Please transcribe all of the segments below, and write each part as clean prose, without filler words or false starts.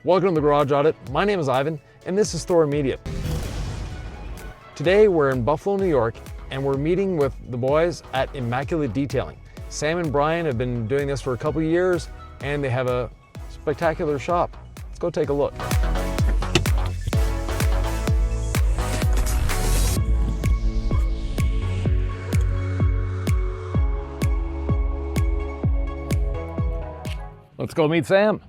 Welcome to the Garage Audit. My name is Ivan, and this is Thor Media. Today we're in Buffalo, New York, and we're meeting with the boys at Immaculate Detailing. Sam and Brian have been doing this for a couple of years, and they have a spectacular shop. Let's go take a look. Let's go meet Sam.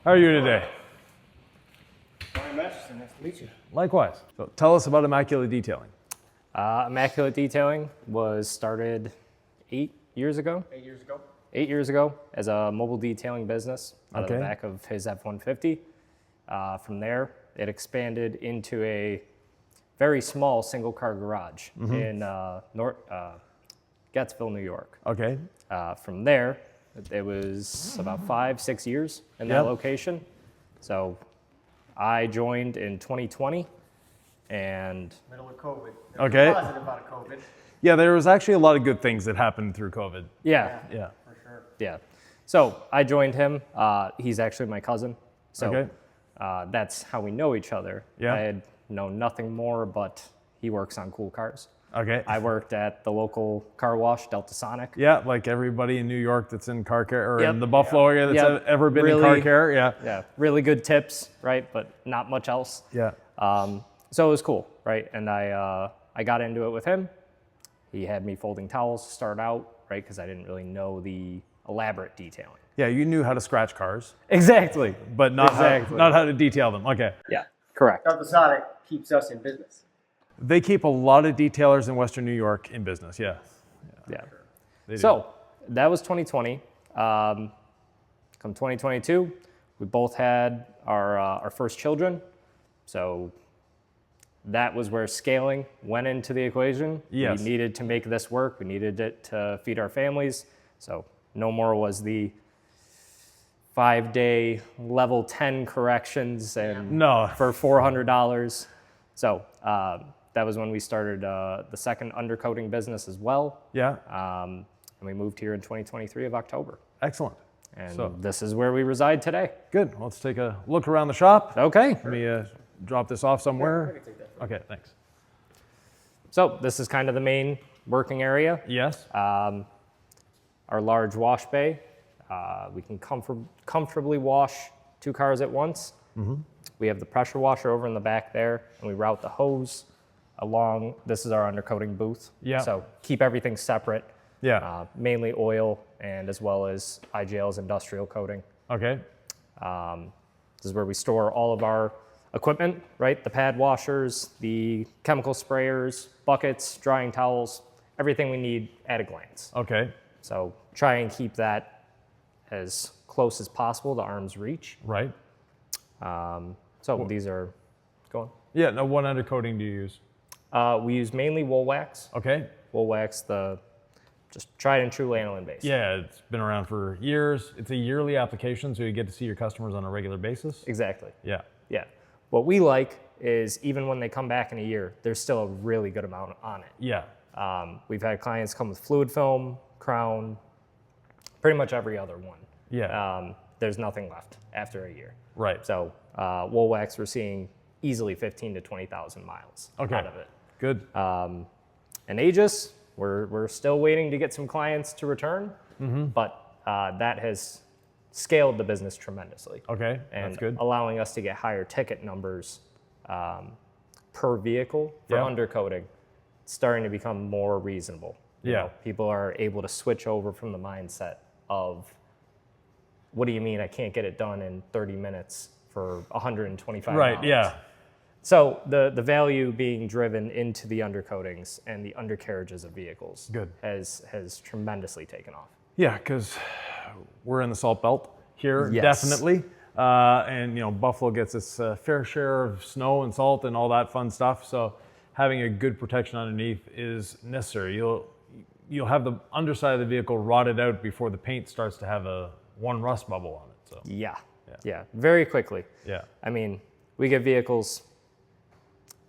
How are you today? Very much. Nice to meet you. Likewise. So tell us about Immaculate Detailing. Immaculate Detailing was started 8 years ago. 8 years ago. 8 years ago as a mobile detailing business out of the back of his F-150. From there, it expanded into a very small single-car garage in Gatesville, New York. Okay. From there, it was about 5-6 years in that location. So I joined in 2020 and middle of COVID. Okay. Positive about COVID. Yeah, there was actually a lot of good things that happened through COVID. Yeah. For sure. Yeah. So I joined him. He's actually my cousin. So that's how we know each other. Yeah. I had known nothing more, but he works on cool cars. Okay. I worked at the local car wash, Delta Sonic. Yeah, like everybody in New York that's in car care, or in the Buffalo area that's ever been in Really- car care. Yeah. Yeah, really good tips, right? But not much else. Yeah. So it was cool, right? And I got into it with him. He had me folding towels to start out, right? Because I didn't really know the elaborate detailing. Yeah, you knew how to scratch cars, Exactly. but not how to detail them. Okay. Yeah, correct. Delta Sonic keeps us in business. They keep a lot of detailers in Western New York in business. Yeah. Yeah. They do. So that was 2020. Come 2022, we both had our first children. So that was where scaling went into the equation. Yes. We needed to make this work. We needed it to feed our families. So no more was the 5-day level 10 corrections and for $400. So that was when we started the second undercoating business as well. Yeah. And we moved here in 2023 of October. Excellent. And this is where we reside today. Good. Let's take a look around the shop. Okay. Let me drop this off somewhere. Okay, thanks. So this is kind of the main working area. Yes. Our large wash bay. We can comfortably wash 2 cars at once. We have the pressure washer over in the back there, and we route the hose along. This is our undercoating booth. Yeah. So keep everything separate. Yeah. Mainly oil and as well as IGL's industrial coating. Okay. This is where we store all of our equipment, right? The pad washers, the chemical sprayers, buckets, drying towels, everything we need at a glance. Okay. So try and keep that as close as possible to arm's reach. Right. So these are, go on. Yeah. Now, what undercoating do you use? We use mainly wool wax. Okay. Wool wax, the just tried and true lanolin base. Yeah, it's been around for years. It's a yearly application, so you get to see your customers on a regular basis. Exactly. Yeah. Yeah. What we like is even when they come back in a year, there's still a really good amount on it. Yeah. We've had clients come with fluid film, crown, pretty much every other one. Yeah. There's nothing left after a year. Right. So wool wax, we're seeing easily 15 to 20,000 miles out of it. Good. And Aegis, we're still waiting to get some clients to return, but that has scaled the business tremendously. Okay, and that's good. Allowing us to get higher ticket numbers per vehicle for undercoating. It's starting to become more reasonable. You know, people are able to switch over from the mindset of, what do you mean I can't get it done in 30 minutes for $125? Right, yeah. So the value being driven into the undercoatings and the undercarriages of vehicles has tremendously taken off. Yeah, because we're in the Salt Belt here, Yes. definitely. And, you know, Buffalo gets its fair share of snow and salt and all that fun stuff. So having a good protection underneath is necessary. You'll have the underside of the vehicle rotted out before the paint starts to have one rust bubble on it. So Yeah, Yeah, very quickly. Yeah. I mean, we get vehicles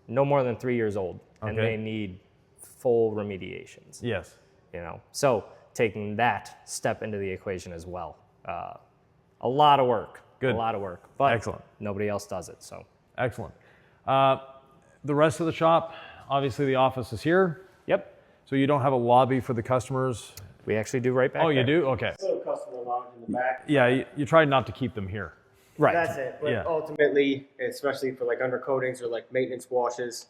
no more than 3 years old, and Okay. they need full remediations. Yes. You know, so taking that step into the equation as well. A lot of work. Good. A lot of work. But Excellent. nobody else does it. So Excellent. The rest of the shop, obviously the office is here. yep, So you don't have a lobby for the customers? we actually do right back Oh, you there. do? Okay. Little customer lounge in the back. Yeah, you try not to keep them here. Right. That's it. But Yeah. ultimately, especially for like undercoatings or like maintenance washes,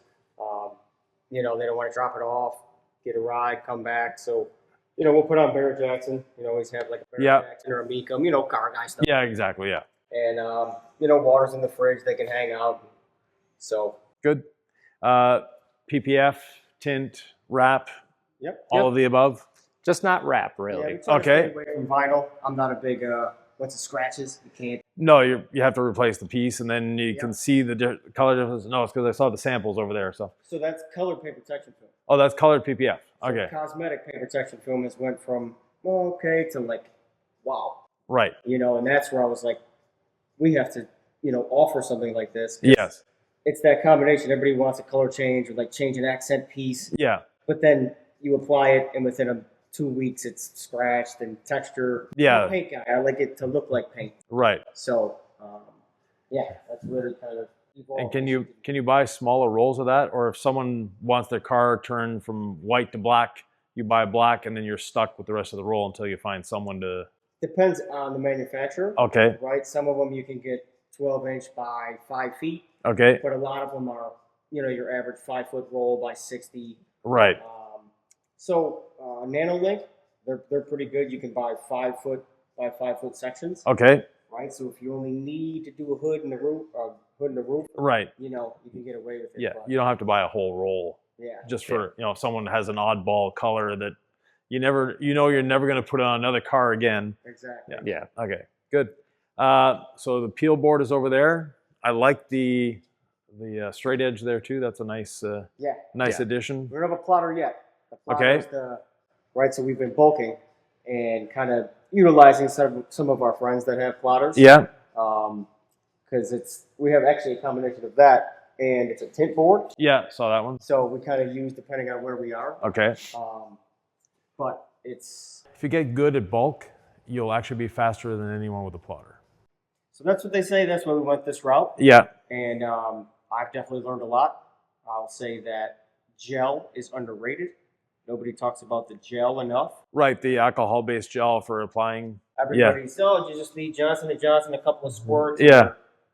you know, they don't want to drop it off, get a ride, come back. So, you know, we'll put on Barrett Jackson. You know, always have like a Barrett Yeah. Jackson or a Mecum, you know, car guy stuff. Yeah, exactly. Yeah. And, you know, water's in the fridge. They can hang out. So, Good. PPF, tint, wrap, yep. all of the above? Just not wrap, Yeah, really. we try to Okay. stay away from vinyl. I'm not a big, once it scratches, you can't. No, you have to replace the piece, and then you Yeah. can see the color difference. No, it's because I saw the samples over there. So, So that's colored paint protection film. oh, that's colored PPF. So Okay, cosmetic paint protection film has went from, well, okay, to like, wow. right. You know, and that's where I was like, we have to, you know, offer something like this. 'Cause Yes. It's that combination. Everybody wants a color change or like change an accent piece, Yeah. but then you apply it and within 2 weeks it's scratched and texture. Yeah. I'm a paint guy. I like it to look like paint. Right. So, yeah, that's literally kind of evolved. And can you buy smaller rolls of that, or if someone wants their car turned from white to black, you buy black, and then you're stuck with the rest of the roll until you find someone to. Depends on the manufacturer. Okay. Right? Some of them you can get 12-inch by 5 feet, Okay. but a lot of them are, you know, your average 5-foot roll by 60. Right. So NanoLink, they're pretty good. You can buy 5-foot by 5-foot sections, Okay. right? So if you only need to do a hood and a roof, Right. you know, you can get away with it. Yeah. but- You don't have to buy a whole roll yeah. just for if someone has an oddball color that you're never going to put on another car again. Exactly. Yeah. Okay. Good. So the peel board is over there. I like the straight edge there too. That's a nice Yeah. nice Yeah. addition. We don't have a plotter yet. The Okay. plotter's right. So we've been bulking and kind of utilizing some of our friends that have plotters. Yeah. Because we have actually a combination of that and it's a tint board. Yeah. Saw that one. So we kind of use depending on where we are. Okay. But it's If you get good at bulk, you'll actually be faster than anyone with a plotter. so that's what they say. That's why we went this route. Yeah. And I've definitely learned a lot. I'll say that gel is underrated. Nobody talks about the gel enough. Right. The alcohol-based gel for applying. Everybody says, oh, you just need Johnson & Johnson, a couple of squirts. Yeah.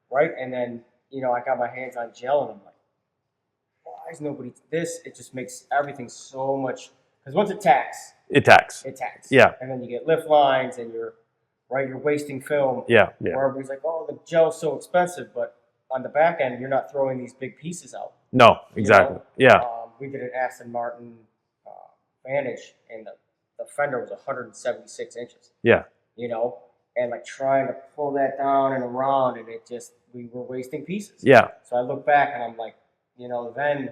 Right? And then, you know, I got my hands on gel and I'm like, why is nobody this? It just makes everything so much. Because once it tacks, It tacks. it tacks. Yeah. And then you get lift lines and you're wasting film. Yeah. Yeah. Where everybody's like, oh, the gel's so expensive. But on the back end, you're not throwing these big pieces out. No. Exactly. You know? Yeah. We did an Aston Martin Vantage, and the fender was 176 inches. Yeah. You know, and like trying to pull that down and around, and we were wasting pieces. Yeah. So I look back and I'm like, you know, then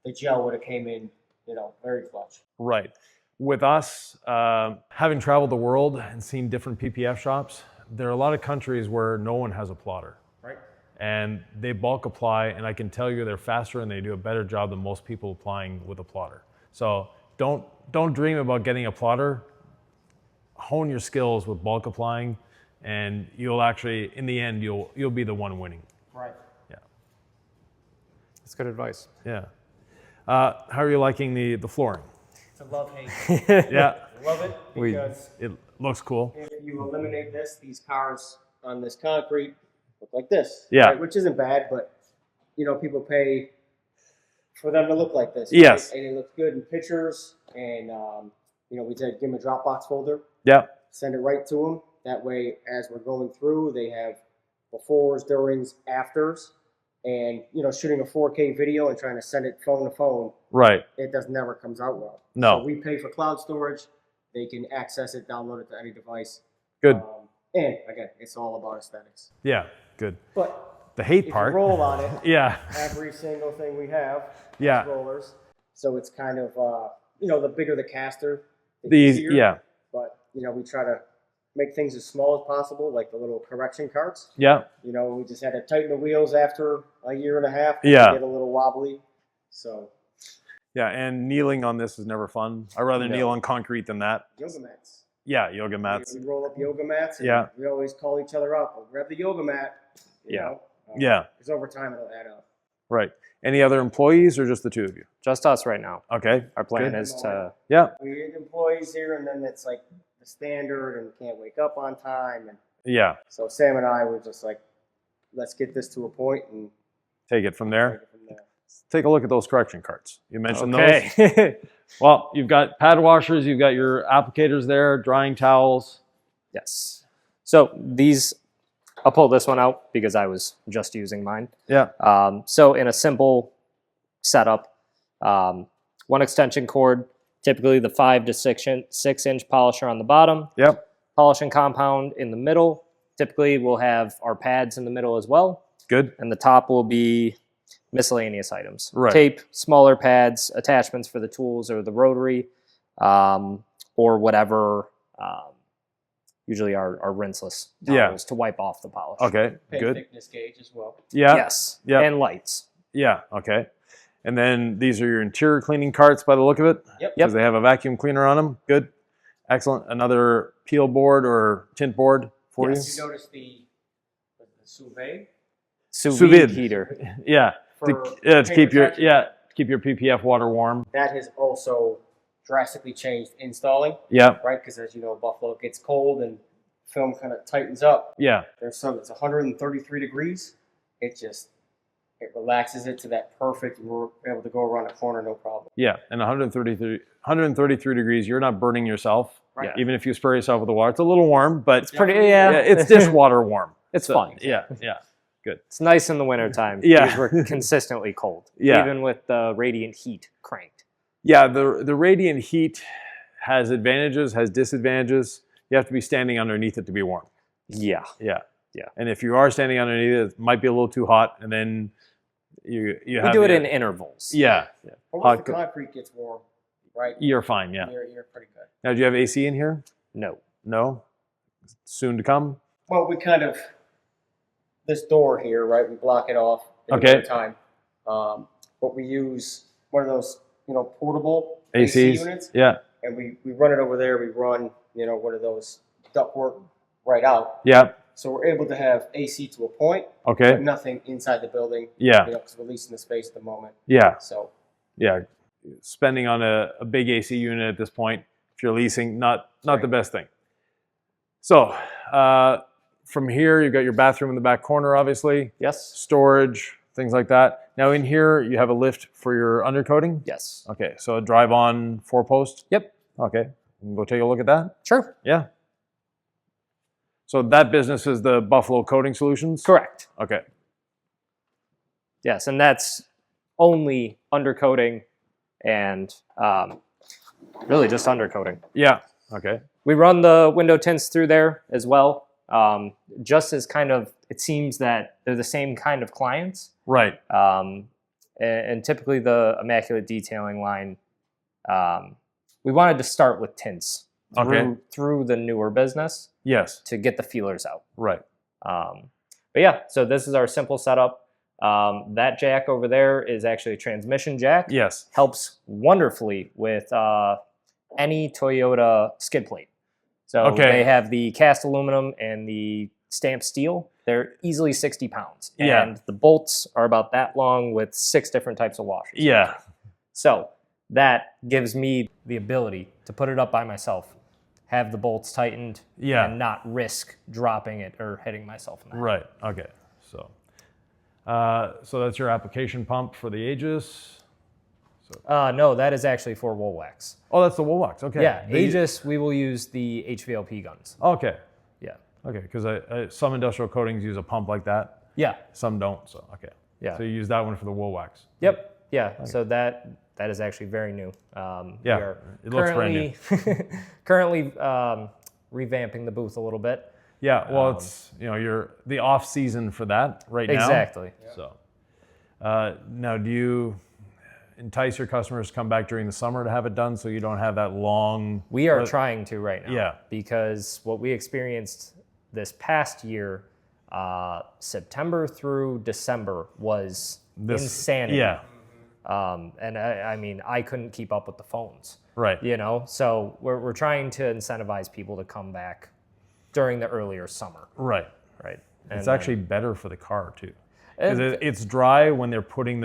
the gel would have came in, you know, very clutch. Right. With us, having traveled the world and seen different PPF shops, there are a lot of countries where no one has a plotter. Right. And they bulk apply, and I can tell you they're faster and they do a better job than most people applying with a plotter. So don't dream about getting a plotter. Hone your skills with bulk applying, and you'll actually, in the end, you'll be the one winning. Right. Yeah. That's good advice. Yeah. How are you liking the flooring? It's a love-hate. Yeah. Love it because It looks cool. if you eliminate this, these cars on this concrete look like this. Yeah. Right? Which isn't bad, but, you know, people pay for them to look like this. Yes. Right? And it looks good in pictures. And, you know, we said give them a Dropbox folder. Yeah. Send it right to them. That way, as we're going through, they have befores, durings, afters. And, you know, shooting a 4K video and trying to send it phone to phone, Right. it never comes out well. No. So we pay for cloud storage. They can access it, download it to any device. Good. And, again, it's all about aesthetics. Yeah. Good. But The hate if part. you roll on it, Yeah. every single thing we have Yeah. has rollers. So it's kind of, you know, the bigger the caster, the These. easier. Yeah. But, you know, we try to make things as small as possible, like the little correction carts. Yeah. You know, we just had to tighten the wheels after a year and a half. Yeah. Get a little wobbly. So. Yeah, and kneeling on this is never fun. I'd rather kneel on concrete than that. Yoga mats. Yeah, yoga mats. We roll up yoga mats. And we always call each other up. Well, grab the yoga mat. You know? Because over time it'll add up. Right. Any other employees or just the two of you? Just us right now. Okay. Our plan is to. Yeah. We get employees here, and then it's like the standard, and can't wake up on time, and so Sam and I were just like, let's get this to a point and take it from there. Let's take a look at those correction carts. You mentioned those. Well, you've got pad washers, you've got your applicators there, drying towels. Yes. So these, I'll pull this one out because I was just using mine. Yeah. So in a simple setup, one extension cord, typically the 5 to 6 inch polisher on the bottom. Yep. Polishing compound in the middle. Typically we'll have our pads in the middle as well. Good. And the top will be miscellaneous items. Right. Tape, smaller pads, attachments for the tools or the rotary, or whatever. Usually our rinseless towels to wipe off the polish. Okay, good. Thickness gauge as well. Yeah. Yes. Yeah. And lights. Yeah. Okay. And then these are your interior cleaning carts by the look of it. Yep. Because they have a vacuum cleaner on them. Good. Excellent. Another peel board or tint board for you. You notice the sous vide? Sous Sous vide vide. heater. Yeah. To keep your PPF water warm. That has also drastically changed installing. Yeah. Right, because as you know, Buffalo gets cold and film kind of tightens up. Yeah. There's some it's 133 degrees. It relaxes it to that perfect. We're able to go around a corner no problem. Yeah, and 133 degrees, you're not burning yourself. Right. Even if you spray yourself with the water, it's a little warm, but It's pretty. Yeah. it's dishwater warm. It's fun. Yeah. Yeah. Good. It's nice in the wintertime. Yeah. Because we're consistently cold. Yeah. Even with the radiant heat cranked. Yeah. The radiant heat has advantages, has disadvantages. You have to be standing underneath it to be warm. Yeah. Yeah. Yeah. And if you are standing underneath it, it might be a little too hot, and then you We do it in intervals. Yeah. But once the concrete gets warm, right? You're fine. Yeah. You're pretty good. Now, do you have AC in here? No. No. Soon to come. Well, we kind of this door here, right? We block it off in Okay. the time. But we use one of those, portable ACs. AC units, Yeah. and we run it over there. We run, one of those ductwork right out. Yeah. So we're able to have AC to a point, Okay. but nothing inside the building. Yeah. Because we're leasing the space at the moment. Yeah. So Yeah. Spending on a big AC unit at this point, if you're leasing, not the best thing. So from here, you've got your bathroom in the back corner, obviously. Yes. Storage, things like that. Now in here, you have a lift for your undercoating. Yes. Okay, so a drive-on 4-post. Yep. Okay, we can go take a look at that. Sure. Yeah. So that business is the Buffalo Coating Solutions. Correct. Okay. Yes, and that's only undercoating and really just undercoating. Yeah. Okay. We run the window tints through there as well. Just as kind of, it seems that they're the same kind of clients. Right. And typically the Immaculate detailing line, we wanted to start with tints through the newer business. Yes. To get the feelers out. Right. But yeah, so this is our simple setup. That jack over there is actually a transmission jack. Yes. Helps wonderfully with any Toyota skid plate. So they have the cast aluminum and the stamped steel. They're easily 60 pounds. And the bolts are about that long with 6 different types of washers. Yeah. So that gives me the ability to put it up by myself, have the bolts tightened, and not risk dropping it or hitting myself in the head. Right. Okay. So that's your application pump for the Aegis. No, that is actually for wool wax. Oh, that's the wool wax. Okay. Yeah, Aegis, we will use the HVLP guns. Okay. Yeah. Okay, because some industrial coatings use a pump like that. Yeah. Some don't. So okay. Yeah. So you use that one for the wool wax. Yep. Yeah. Okay. So that is actually very new. Yeah. It looks brand new. Currently revamping the booth a little bit. Yeah. Well, it's you're the off season for that right now. Exactly. So now, do you entice your customers to come back during the summer to have it done so you don't have that long... We are trying to right now. Yeah. Because what we experienced this past year, September through December was insanity. Yeah. And I mean, I couldn't keep up with the phones. Right. You know, so we're trying to incentivize people to come back during the earlier summer. Right. Right. It's actually better for the car too. Because it's dry when they're putting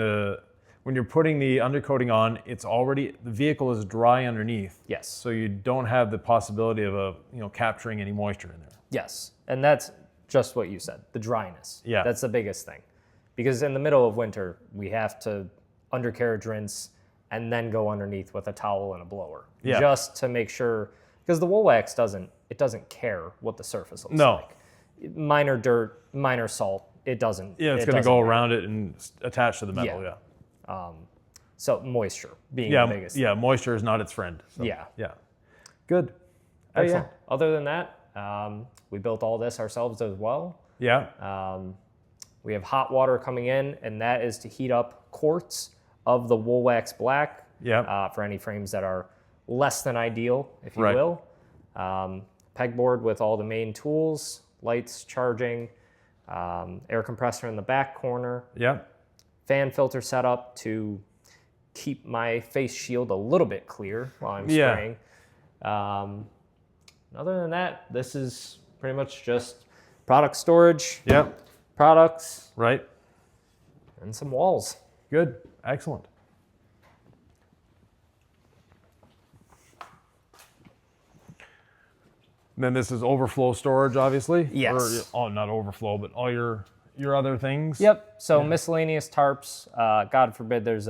when you're putting the undercoating on, the vehicle is dry underneath. Yes. So you don't have the possibility of capturing any moisture in there. Yes. And that's just what you said, the dryness. Yeah. That's the biggest thing. Because in the middle of winter, we have to undercarriage rinse and then go underneath with a towel and a blower. Yeah. Just to make sure, because the wool wax doesn't care what the surface looks like. Minor dirt, minor salt, it doesn't. Yeah, it's going to go around it and attach to the metal, yeah. So moisture being the biggest. Yeah, moisture is not its friend. So, Yeah. Yeah. Good. But Excellent. yeah, other than that, we built all this ourselves as well. Yeah. We have hot water coming in, and that is to heat up quarts of the wool wax black for any frames that are less than ideal, if you will. Pegboard with all the main tools, lights, charging, air compressor in the back corner. Yeah. Fan filter setup to keep my face shield a little bit clear while I'm spraying. Other than that, this is pretty much just product storage, products, right, and some walls. Good. Excellent. And then this is Overflow Storage, obviously. Yes. Not Overflow, but all your other things. Yep. So miscellaneous tarps. God forbid there's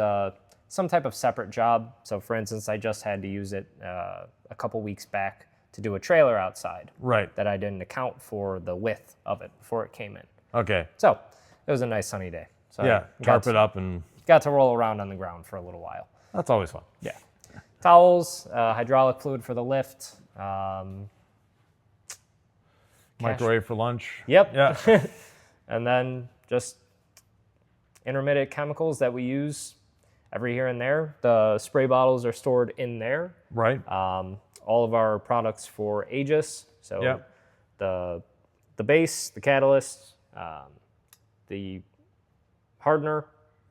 some type of separate job. So for instance, I just had to use it a couple weeks back to do a trailer outside. Right. That I didn't account for the width of it before it came in. Okay. So it was a nice sunny day. So yeah. Tarp it up and got to roll around on the ground for a little while. That's always fun. Yeah. Towels, hydraulic fluid for the lift. Microwave for lunch. Yep. Yeah. And then just intermittent chemicals that we use every here and there. The spray bottles are stored in there. Right. All of our products for Aegis. So the base, the catalyst, the hardener,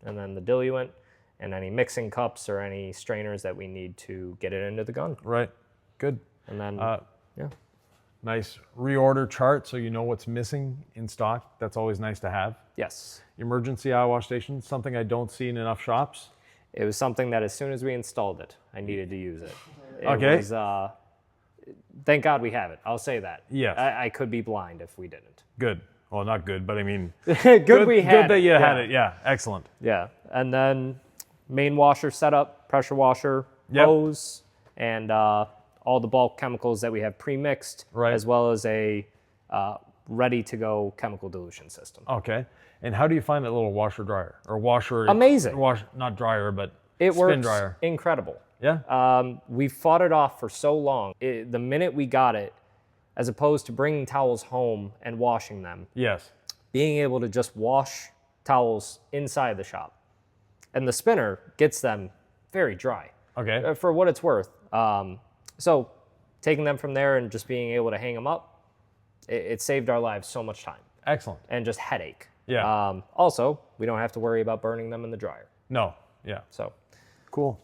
and then the diluent, and any mixing cups or any strainers that we need to get it into the gun. Right. Good. And then, nice reorder chart so you know what's missing in stock. That's always nice to have. Yes. Emergency eye wash station, something I don't see in enough shops. It was something that as soon as we installed it, I needed to use it. Okay. Was, thank God we have it. I'll say that. Yes. I could be blind if we didn't. Good. Well, not good, but I mean... good we had Good that you had it. Yeah. Excellent. Yeah. And then main washer setup, pressure washer, hose, and all the bulk chemicals that we have pre-mixed, as well as a ready-to-go chemical dilution system. Okay. And how do you find that little washer dryer or washer? Amazing. Not dryer, but it spin works dryer. Incredible. Yeah. We fought it off for so long. The minute we got it, as opposed to bringing towels home and washing them. Yes. Being able to just wash towels inside the shop. And the spinner gets them very dry. Okay. For what it's worth. So taking them from there and just being able to hang them up, it saved our lives so much time. Excellent. And just headache. Yeah. Also, we don't have to worry about burning them in the dryer. No. Yeah. So. Cool.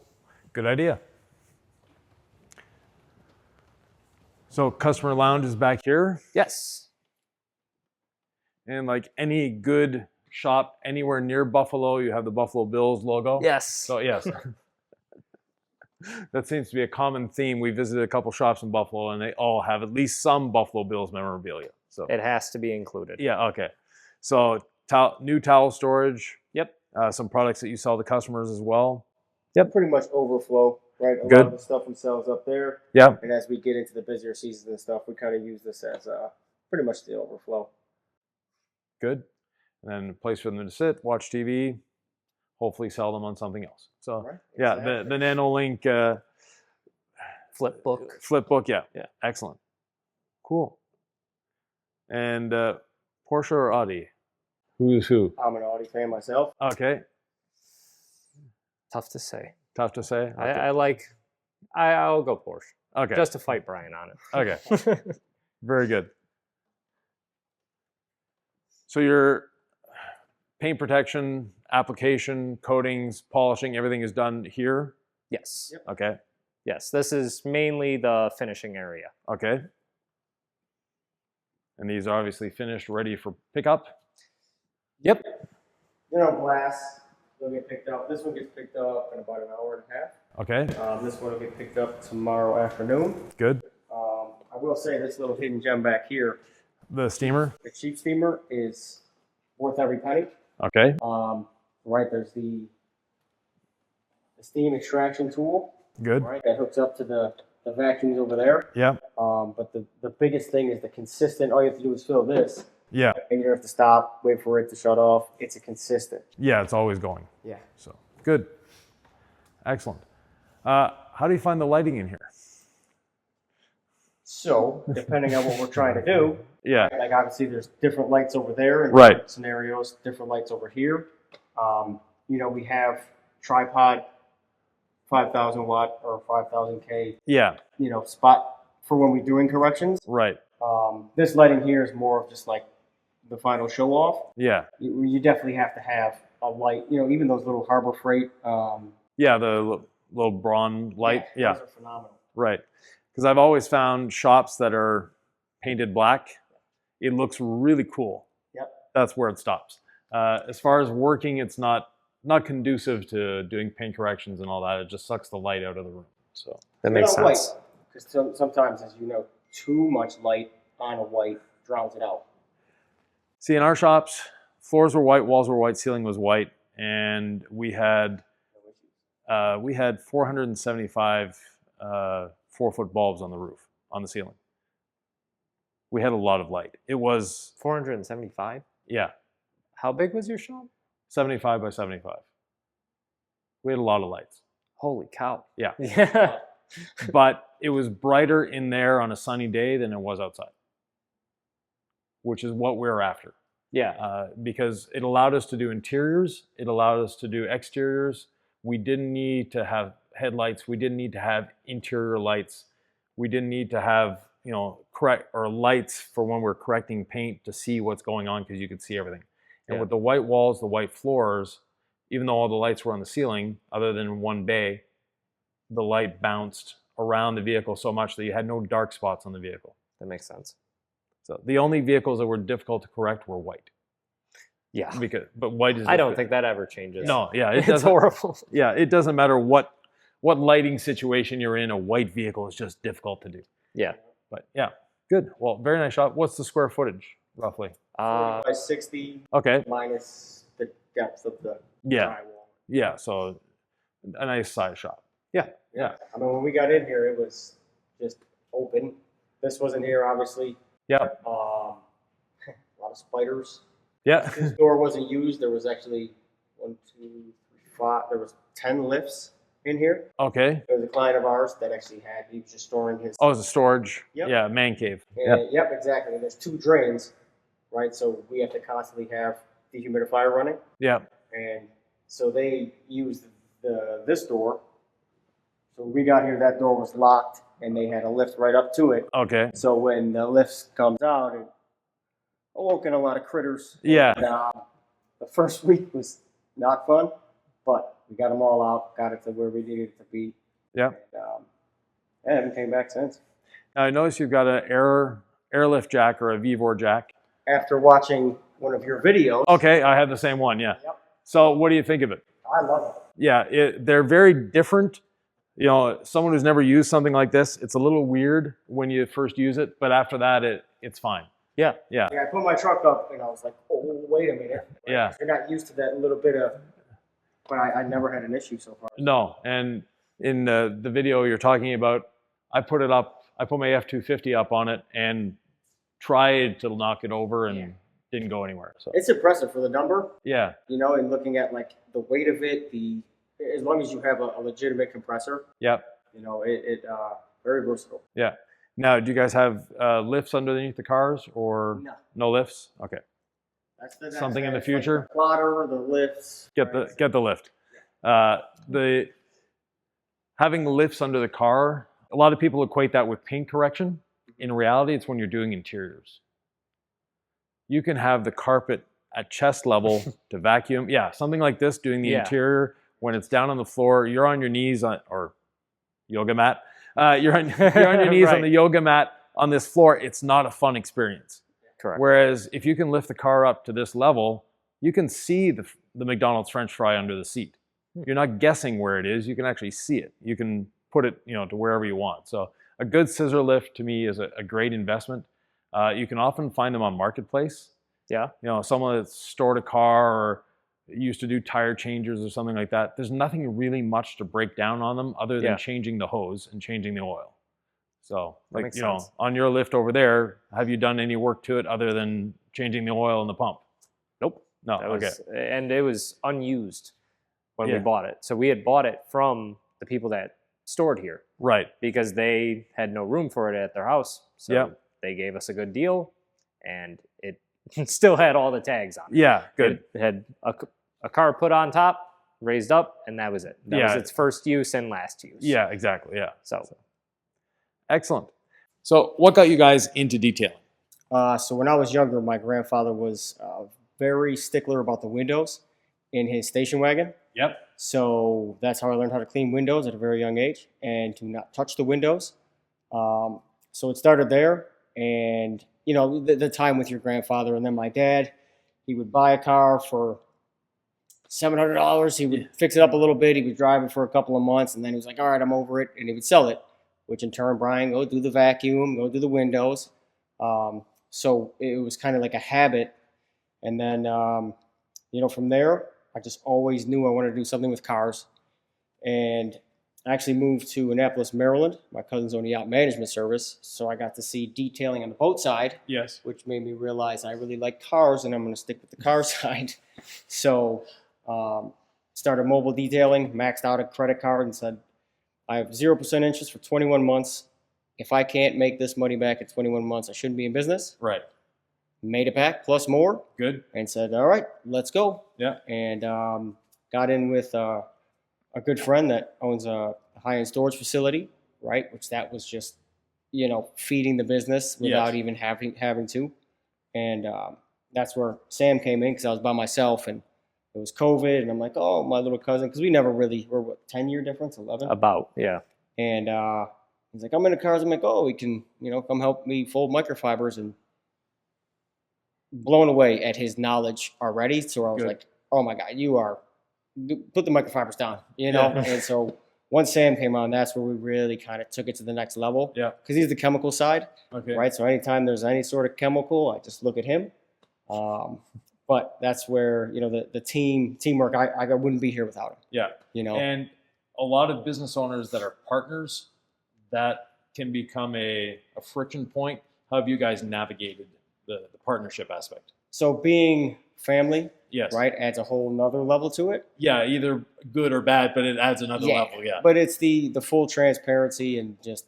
Good idea. So customer lounge is back here. Yes. And like any good shop anywhere near Buffalo, you have the Buffalo Bills logo. Yes. So yes. That seems to be a common theme. We visited a couple shops in Buffalo and they all have at least some Buffalo Bills memorabilia. So it has to be included. Yeah, okay. So new towel storage. Yep. Some products that you sell to customers as well. Yep. Pretty much overflow, right? A Good. lot of the stuff we sell is up there. Yeah. And as we get into the busier seasons and stuff, we kind of use this as pretty much the overflow. Good. And then a place for them to sit, watch TV, hopefully sell them on something else. So Right, yeah, exactly. the NanoLink Flip book. flip book, yeah. Yeah. Excellent. Cool. And Porsche or Audi? Who's who? I'm an Audi fan myself. Okay. Tough to say. Tough to say. Okay. I'll go Porsche. Okay. Just to fight Brian on it. Okay. Very good. So your paint protection, application, coatings, polishing, everything is done here? Yes. Yep. Okay. Yes, this is mainly the finishing area. Okay. And these are obviously finished, ready for pickup? Yep. Glass will get picked up. This one gets picked up in about an hour and a half. Okay. This one will get picked up tomorrow afternoon. Good. I will say this little hidden gem back here, The steamer? the cheap steamer, is worth every penny. Okay. Right, there's the steam extraction tool, Good. right, that hooks up to the vacuums over there. Yeah. But the biggest thing is the consistent, all you have to do is fill this, Yeah. and you don't have to stop, wait for it to shut off. It's a consistent. Yeah, it's always going. Yeah. So good. Excellent. How do you find the lighting in here? So, depending on what we're trying to do, Yeah. like obviously there's different lights over there in Right. different scenarios, different lights over here. We have tripod 5,000 watt or 5,000 K, Yeah. spot for when we're doing corrections. Right. This lighting here is more of just like the final show off. Yeah. You definitely have to have a light, even those little Harbor Freight. Yeah, the little bronze light. Yeah. Those are phenomenal. Right. Because I've always found shops that are painted black, it looks really cool. Yep. That's where it stops. As far as working, it's not conducive to doing paint corrections and all that. It just sucks the light out of the room. So That makes sense. Because sometimes, as you know, too much light on a white drowns it out. see, in our shops, floors were white, walls were white, ceiling was white, and we had 475 4-foot bulbs on the roof, on the ceiling. We had a lot of light. It was 475? yeah, How big was your shop? 75 by 75. We had a lot of lights. Holy cow. Yeah. Yeah. But it was brighter in there on a sunny day than it was outside, which is what we're after. Yeah. Because it allowed us to do interiors, it allowed us to do exteriors. We didn't need to have headlights. We didn't need to have interior lights. We didn't need to have, lights for when we're correcting paint to see what's going on because you could see everything. And with the white walls, the white floors, even though all the lights were on the ceiling, other than one bay, the light bounced around the vehicle so much that you had no dark spots on the vehicle. That makes sense. So the only vehicles that were difficult to correct were white. Yeah. But white is. I don't think that ever changes. No, yeah, It's horrible. Yeah, it doesn't matter what lighting situation you're in. A white vehicle is just difficult to do. Yeah. But yeah, good. Well, very nice shot. What's the square footage roughly? 40 by 60 Okay. minus the depth of the Yeah. drywall. Yeah. So a nice size shop. Yeah. Yeah. I mean, when we got in here, it was just open. This wasn't here, obviously. Yeah. A lot of spiders. Yeah. This door wasn't used. There was actually 1, 2, 3, 4. There was 10 lifts in here. Okay. There was a client of ours that actually he was just storing his. Oh, it's a storage. Yep. Yeah, man cave. And, yep, exactly. And there's 2 drains, right? So we have to constantly have dehumidifier running. Yeah. And so they used this door. So when we got here, that door was locked, and they had a lift right up to it. Okay. So when the lift comes out, it awoken a lot of critters. Yeah. And, the first week was not fun, but we got them all out, got it to where we needed it to be. Yeah. And I haven't came back since. Now I noticed you've got an airlift jack or a VVOR jack. After watching one of your videos. Okay, I have the same one. Yeah. Yep. So what do you think of it? I love it. Yeah, they're very different. Someone who's never used something like this, it's a little weird when you first use it, but after that, it's fine. Yeah. Yeah. Yeah, I put my truck up, and I was like, oh, wait a minute. Yeah. You're not used to that little bit of, but I never had an issue so far. No, and in the video you're talking about, I put my F-250 up on it and tried to knock it over and didn't go anywhere. So It's impressive for the number, yeah, and looking at like the weight of it, as long as you have a legitimate compressor, yep, it very versatile. yeah. Now, do you guys have lifts underneath the cars or no lifts? Okay, That's something in the it's future. Like the plotter, the lifts. Get the lift. The having lifts under the car, a lot of people equate that with paint correction. In reality, it's when you're doing interiors. You can have the carpet at chest level to vacuum. Yeah, something like this, doing the interior. When it's down on the floor, you're on your knees or yoga mat. You're on your knees on the yoga mat on this floor. It's not a fun experience. Correct. Whereas if you can lift the car up to this level, you can see the McDonald's French fry under the seat. You're not guessing where it is. You can actually see it. You can put it, to wherever you want. So a good scissor lift to me is a great investment. You can often find them on Marketplace. Yeah. Someone that's stored a car or used to do tire changers or something like that. There's nothing really much to break down on them other than changing the hose and changing the oil. So, like, on your lift over there, have you done any work to it other than changing the oil in the pump? Nope. No. And it was unused when we bought it. So we had bought it from the people that stored here. Right. Because they had no room for it at their house. So they gave us a good deal, and it still had all the tags on it. Yeah, good. It had a car put on top, raised up, and that was it. That was its first use and last use. Yeah, exactly. Yeah. So excellent. So what got you guys into detailing? So when I was younger, my grandfather was very stickler about the windows in his station wagon. Yep. So that's how I learned how to clean windows at a very young age and to not touch the windows. So it started there, and the time with your grandfather, and then my dad, he would buy a car for $700. He would fix it up a little bit. He would drive it for a couple of months, and then he was like, all right, I'm over it, and he would sell it, which in turn, Brian, go do the vacuum, go do the windows. So it was kind of like a habit. And then, from there, I just always knew I wanted to do something with cars. And I actually moved to Annapolis, Maryland. My cousins own a yacht management service, so I got to see detailing on the boat side. Yes. Which made me realize I really like cars, and I'm going to stick with the car side. So started mobile detailing, maxed out a credit card, and said, I have 0% interest for 21 months. If I can't make this money back in 21 months, I shouldn't be in business. Right. Made it back plus more. Good. And said, all right, let's go. Yeah. And got in with a good friend that owns a high-end storage facility, right? Which that was just, feeding the business without even having to. And that's where Sam came in, because I was by myself, and it was COVID, and I'm like, oh, my little cousin, because we never really were, 10-year difference, 11? About, yeah. And he's like, I'm into cars. I'm like, oh, we can, come help me fold microfibers, and blown away at his knowledge already. So I was like, oh my God, put the microfibers down, And so once Sam came on, that's where we really kind of took it to the next level. Yeah. Because he's the chemical side. Okay. Right. So anytime there's any sort of chemical, I just look at him. But that's where, the teamwork, I wouldn't be here without him. Yeah. And a lot of business owners that are partners, that can become a friction point. How have you guys navigated the partnership aspect? So being family, yes, right, adds a whole nother level to it. Yeah, either good or bad, but it adds another level. Yeah. But it's the full transparency and just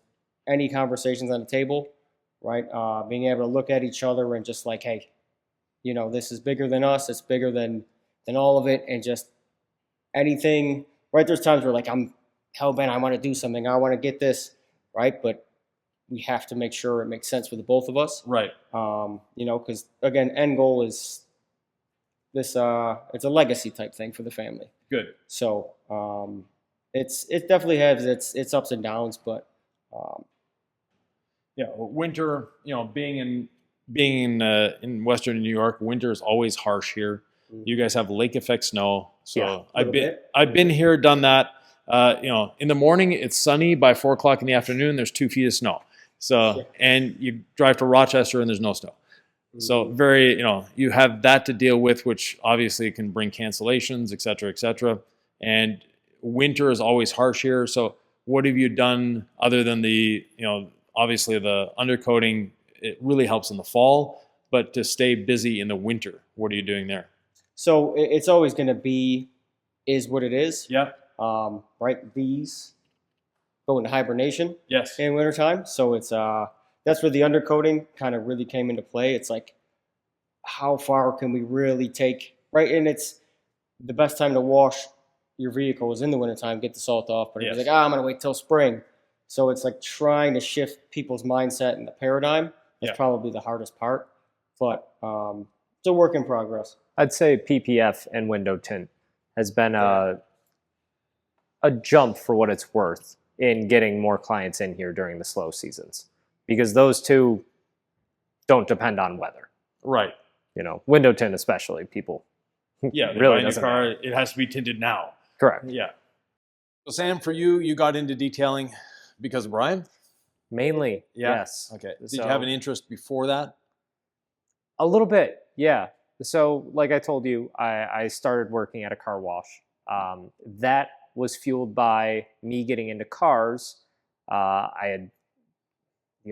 any conversations on the table, right? Being able to look at each other and just like, hey, this is bigger than us. It's bigger than all of it, and just anything. Right? There's times where like I'm hell-bent. I want to do something. I want to get this right, but we have to make sure it makes sense for the both of us. Right. Because again, end goal is this. It's a legacy type thing for the family. Good. So it definitely has its ups and downs, but winter. Being in Western New York, winter is always harsh here. Mm-hmm. You guys have lake effect snow, so I've been here, done that. In the morning it's sunny. By 4 o'clock in the afternoon, there's 2 feet of snow. So, and you drive to Rochester and there's no snow. Mm-hmm. So very, you have that to deal with, which obviously can bring cancellations, et cetera, et cetera. And winter is always harsh here. So what have you done other than obviously the undercoating? It really helps in the fall, but to stay busy in the winter, what are you doing there? So it's always going to is what it is. Yeah. Right. These go into hibernation. Yes. In wintertime. So it's that's where the undercoating kind of really came into play. It's like, how far can we really take, right? And it's the best time to wash your vehicles in the wintertime, get the salt off. But Yes. it's like, I'm going to wait till spring. So it's like trying to shift people's mindset and the paradigm. That's probably the hardest part. But it's a work in progress. I'd say PPF and window tint has been a jump for what it's worth in getting more clients in here during the slow seasons, because those two don't depend on weather. Right. You know, window tint especially, people really doesn't car. matter. It has to be tinted now. Correct. Yeah. So Sam, for you, you got into detailing because of Brian? Mainly, Yeah. yes. Okay. Did So- you have an interest before that? A little bit, yeah. So, like I told you, I started working at a car wash. That was fueled by me getting into cars. The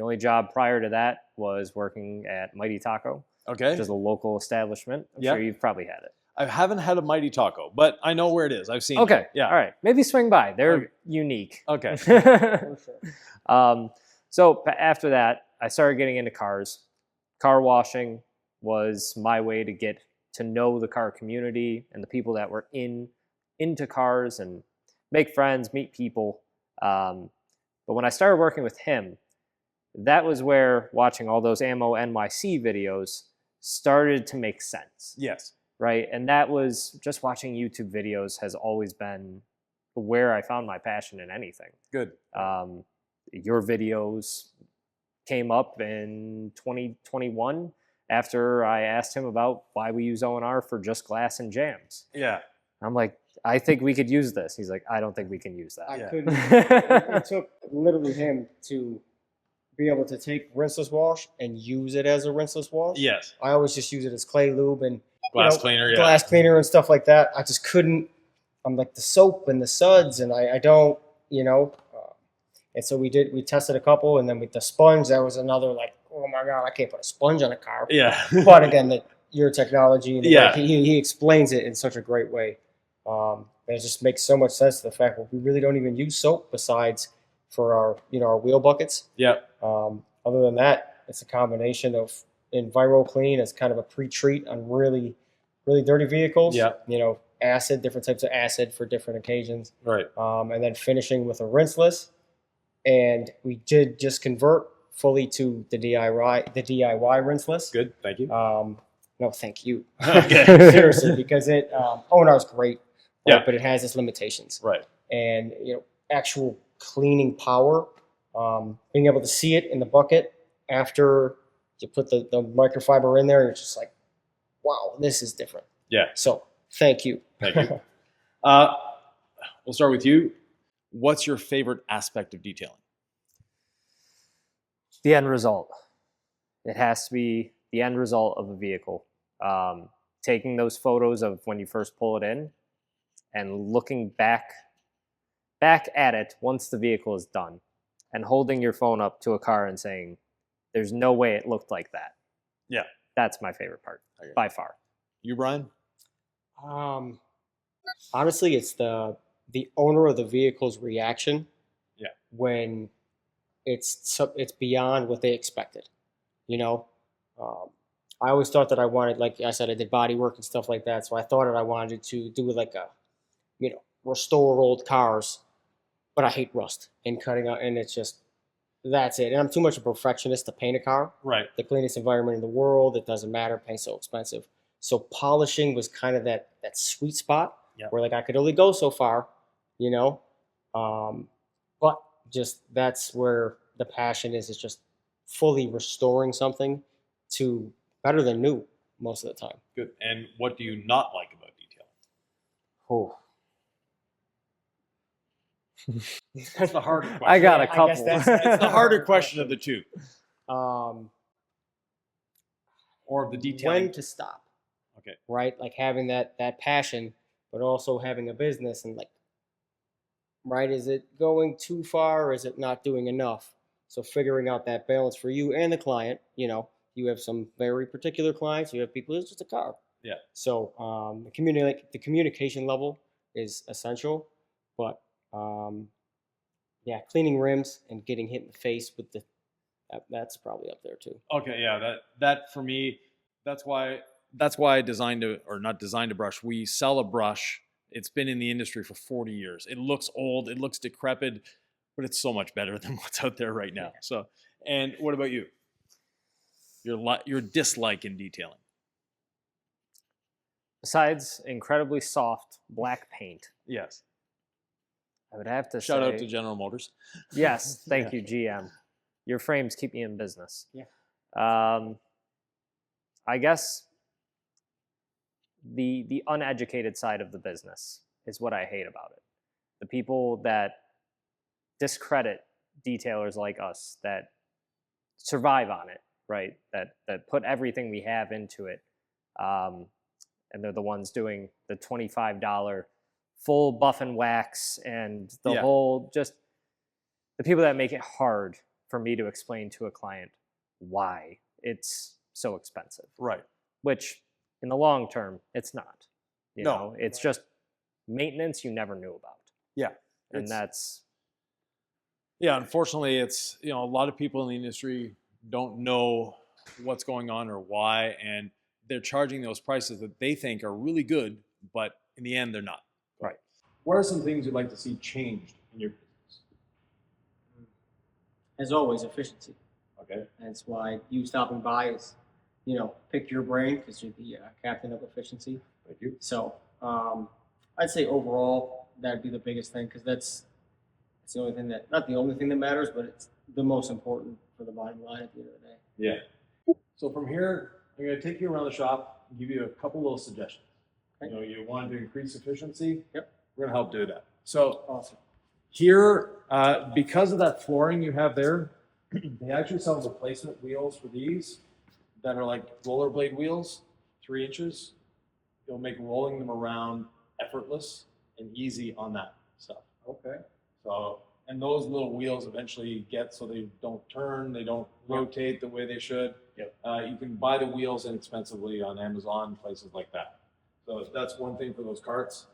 only job prior to that was working at Mighty Taco, Okay. which is a local establishment. I'm Yeah. sure you've probably had it. I haven't had a Mighty Taco, but I know where it is. I've seen Okay, it. Yeah. all right. Maybe swing by. They're Okay. unique. Okay. For sure. So after that, I started getting into cars. Car washing was my way to get to know the car community and the people that were into cars and make friends, meet people. But when I started working with him, that was where watching all those Ammo NYC videos started to make sense, Yes. right? And that was just watching YouTube videos has always been where I found my passion in anything. Good. Your videos came up in 2021 after I asked him about why we use O&R for just glass and jams. Yeah. I'm like, I think we could use this. He's like, I don't think we can use that. I Yeah. couldn't. It took literally him to be able to take rinseless wash and use it as a rinseless wash. Yes. I always just use it as clay lube and Glass cleaner. Yeah. glass cleaner and stuff like that. I just couldn't. I'm like the soap and the suds, and I don't, and so we tested a couple, and then with the sponge, that was another like, oh my God, I can't put a sponge on a car. Yeah. But again, your technology, and Yeah. he explains it in such a great way. It just makes so much sense to the fact that we really don't even use soap besides for our wheel buckets. Yeah. Other than that, it's a combination of Enviro Clean as kind of a pre-treat on really, really dirty vehicles. Yeah. Acid, different types of acid for different occasions. Right. And then finishing with a rinseless. And we did just convert fully to the DIY rinseless. Good. Thank you. No, thank you. Okay. Seriously, because O&R is great, Yeah. but it has its limitations. Right. And actual cleaning power, being able to see it in the bucket after you put the microfiber in there, it's just like, wow, this is different. Yeah. So thank you. Thank you. We'll start with you. What's your favorite aspect of detailing? The end result. It has to be the end result of a vehicle. Taking those photos of when you first pull it in and looking back at it once the vehicle is done and holding your phone up to a car and saying, there's no way it looked like that. Yeah. That's my favorite part, Okay. by far. You, Brian? Honestly, it's the owner of the vehicle's reaction. Yeah. When it's beyond what they expected. I always thought that I wanted, like I said, I did body work and stuff like that. So I thought that I wanted to do like restore old cars, but I hate rust and cutting out, and it's just, that's it. And I'm too much a perfectionist to paint a car. Right. The cleanest environment in the world. It doesn't matter. Paint's so expensive. So polishing was kind of that sweet spot. Yeah. Where like I could only go so far, but just that's where the passion is. It's just fully restoring something to better than new most of the time. Good. And what do you not like about detailing? Oh, That's the harder question. I got a I guess couple. It's the harder question of the two. Um, Or of the detailing. when to stop. Okay. Right? Like having that passion, but also having a business and like, right? Is it going too far or is it not doing enough? So figuring out that balance for you and the client, you have some very particular clients, you have people, it's just a car. Yeah. So the communication level is essential, but cleaning rims and getting hit in the face with that's probably up there too. Okay, yeah, that for me, that's why I designed to, or not designed a brush. We sell a brush. It's been in the industry for 40 years. It looks old, it looks decrepit, but it's so much better than what's out there right now. So, and what about you? Your dislike in detailing? Besides incredibly soft black paint, Yes. I would have to Shout say, out to General Motors. yes, thank you, GM. Your frames keep me in business. Yeah. I guess the uneducated side of the business is what I hate about it. The people that discredit detailers like us that survive on it, right? That put everything we have into it. And they're the ones doing the $25 full buff and wax and the whole, just the people that make it hard for me to explain to a client why it's so expensive. Right. Which in the long term, it's not. You No. know, it's just maintenance you never knew about. Yeah. And that's, yeah, unfortunately, it's, a lot of people in the industry don't know what's going on or why, and they're charging those prices that they think are really good, but in the end, they're not. right. What are some things you'd like to see changed in your business? As always, efficiency. Okay. That's why you stopping by is, pick your brain because you're the captain of efficiency. Thank you. So I'd say overall that'd be the biggest thing because that's the only thing that, not the only thing that matters, but it's the most important for the bottom line at the end of the day. Yeah. So from here, I'm going to take you around the shop and give you a couple little suggestions. Okay. You want to increase efficiency? Yep. We're going to help do that. So Awesome. here, because of that flooring you have there, they actually sell replacement wheels for these that are like rollerblade wheels, 3 inches. It'll make rolling them around effortless and easy on that stuff. Okay. So, and those little wheels eventually get so they don't turn, they don't rotate the way they should. Yep. You can buy the wheels inexpensively on Amazon, places like that. So that's one thing for those carts.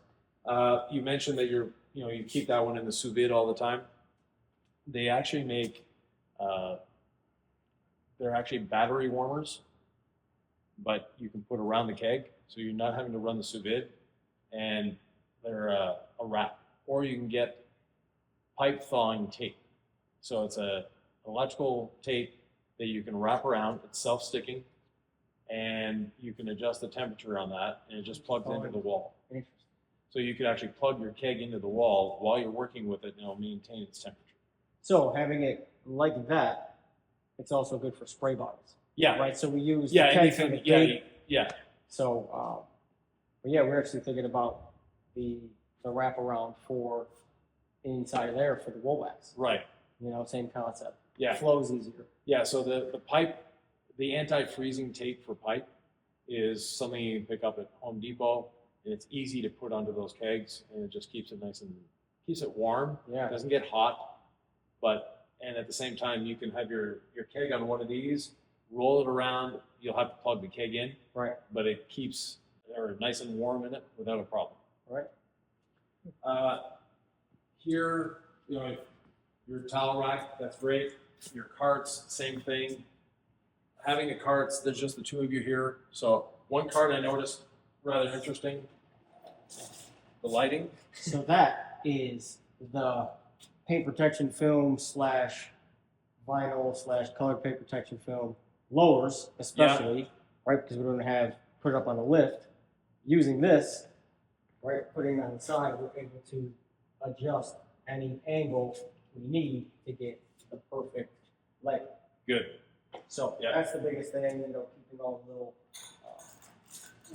You mentioned that you keep that one in the sous vide all the time. They actually make, they're actually battery warmers, but you can put around the keg, so you're not having to run the sous vide, and they're a wrap. Or you can get pipe thawing tape. So it's a electrical tape that you can wrap around. It's self-sticking, and you can adjust the temperature on that, and it just plugs into the wall. Interesting. So you could actually plug your keg into the wall while you're working with it, and it'll maintain its temperature. So having it like that, it's also good for spray bottles. Yeah. Right. So we use Yeah. the keg for Anything. the Yeah. tape. Yeah. So, but yeah, we're actually thinking about the wraparound for inside of there for the wool wax. Right. Same concept. Yeah. It flows easier. Yeah. So the pipe, the anti-freezing tape for pipe is something you can pick up at Home Depot, and it's easy to put onto those kegs, and it just keeps it nice and keeps it warm. Yeah. It doesn't get hot, and at the same time, you can have your keg on one of these, roll it around. You'll have to plug the keg in, Right. but it keeps it nice and warm in it without a problem. Right. Here, your towel rack, that's great. Your carts, same thing. Having the carts, there's just the two of you here. So one cart I noticed rather interesting, the lighting. So that is the paint protection film / vinyl / colored paint protection film lowers, especially, right? Because we don't have put it up on the lift. Using this, right, putting it on the side, we're able to adjust any angle we need to get the perfect light. Good. So that's the biggest thing, keeping all the little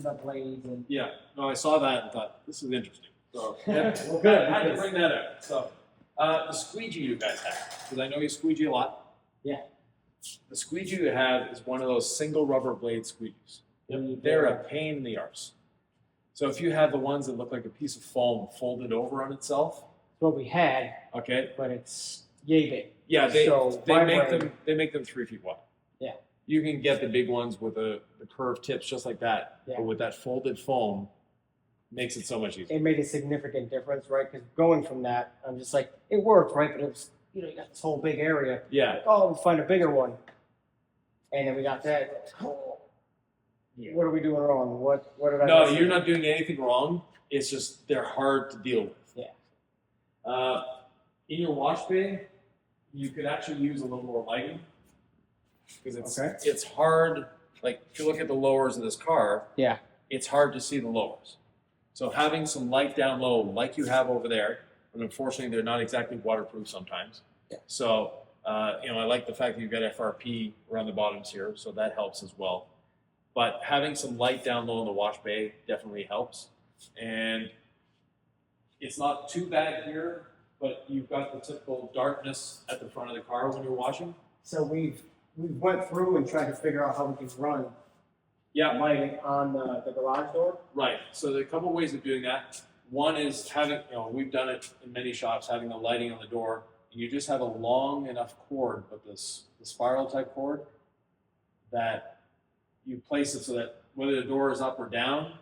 the blades and Yeah. No, I saw that and thought, this is interesting. So well, good. I had to bring that up. So the squeegee you guys have, because I know you squeegee a lot. Yeah. The squeegee you have is one of those single rubber blade squeegees. They're a pain in the arse. So if you have the ones that look like a piece of foam folded over on itself, It's what we had, okay. but it's yay big. Yeah, So they my make brain- them 3 feet wide. Yeah. You can get the big ones with the curved tips just like that, Yeah. but with that folded foam, makes it so much easier. It made a significant difference, right? Because going from that, I'm just like, it worked, right? But it was, you got this whole big area. Yeah. Like, oh, we'll find a bigger one. And then we got that. Oh, What are we doing wrong? What did I? No, miss? you're not doing anything wrong. It's just they're hard to deal with. Yeah. In your wash bay, you could actually use a little more lighting because it's hard. Like if you look at the lowers of this car, Yeah. it's hard to see the lowers. So having some light down low, like you have over there, but unfortunately they're not exactly waterproof sometimes. Yeah. So I like the fact that you've got FRP around the bottoms here, so that helps as well. But having some light down low in the wash bay definitely helps. And it's not too bad here, but you've got the typical darkness at the front of the car when you're washing. So we went through and tried to figure out how we can run lighting on the garage door. Right. So there are a couple ways of doing that. One is having, we've done it in many shops, having the lighting on the door. And you just have a long enough cord, but the spiral type cord, that you place it so that whether the door is up or down,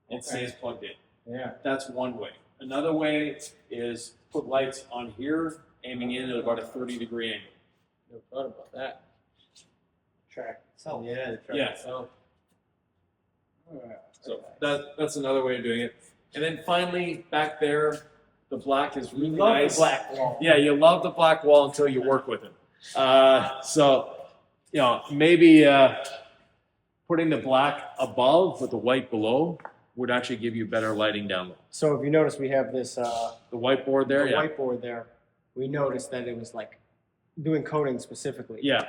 it stays plugged in. Yeah. That's one way. Another way is put lights on here, aiming in at about a 30-degree angle. Never thought about that. Track itself. Yeah. The track Yeah. itself. So that's another way of doing it. And then finally, back there, the black is really nice. The black wall. Yeah, you love the black wall until you work with it. Maybe putting the black above with the white below would actually give you better lighting down low. So if you notice, we have this The whiteboard there, the yeah. whiteboard there. We noticed that it was like doing coating specifically. Yeah,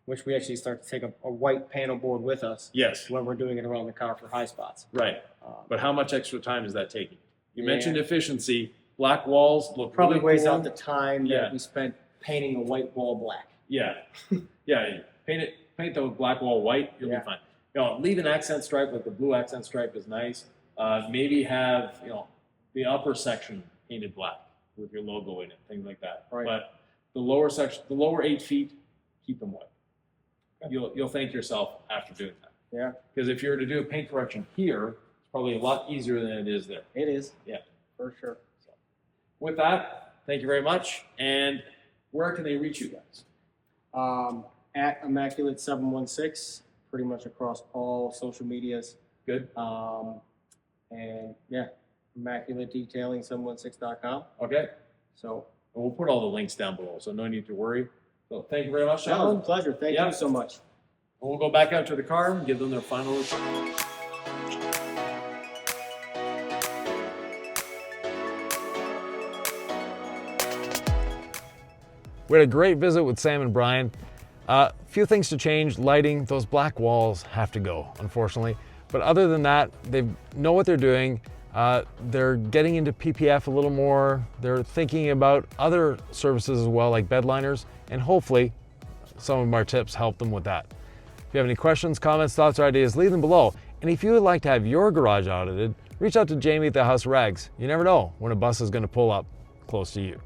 Which we actually start to take a white panel board with us yes, when we're doing it around the car for high spots. right. Um, But how much extra time is that taking? You Yeah. mentioned efficiency. Black walls look probably really weighs cool. out the time Yeah. that we spent painting a white wall black. Yeah, yeah. Paint the black wall white. You'll Yeah. be fine. Leave an accent stripe, like the blue accent stripe is nice. Maybe have the upper section painted black with your logo in it, things like that. Right. But the lower section, the lower 8 feet, keep them white. Okay. You'll thank yourself after doing that. Yeah, Because if you were to do a paint correction here, it's probably a lot easier than it is there. it is. Yeah. For sure. With that, thank you very much. And where can they reach you guys? At Immaculate 716, pretty much across all social medias. Good. And yeah, Immaculate Detailing 716.com. Okay. So, And we'll put all the links down below, so no need to worry. So thank you very much, that was a gentlemen. pleasure. Thank Yeah. you so much. We'll go back out to the car and give them their final report. We had a great visit with Sam and Brian. A few things to change. Lighting, those black walls have to go, unfortunately. But other than that, they know what they're doing. They're getting into PPF a little more. They're thinking about other services as well, like bed liners, and hopefully some of our tips help them with that. If you have any questions, comments, thoughts, or ideas, leave them below. And if you would like to have your garage audited, reach out to Jamie at the House Rags. You never know when a bus is going to pull up close to you.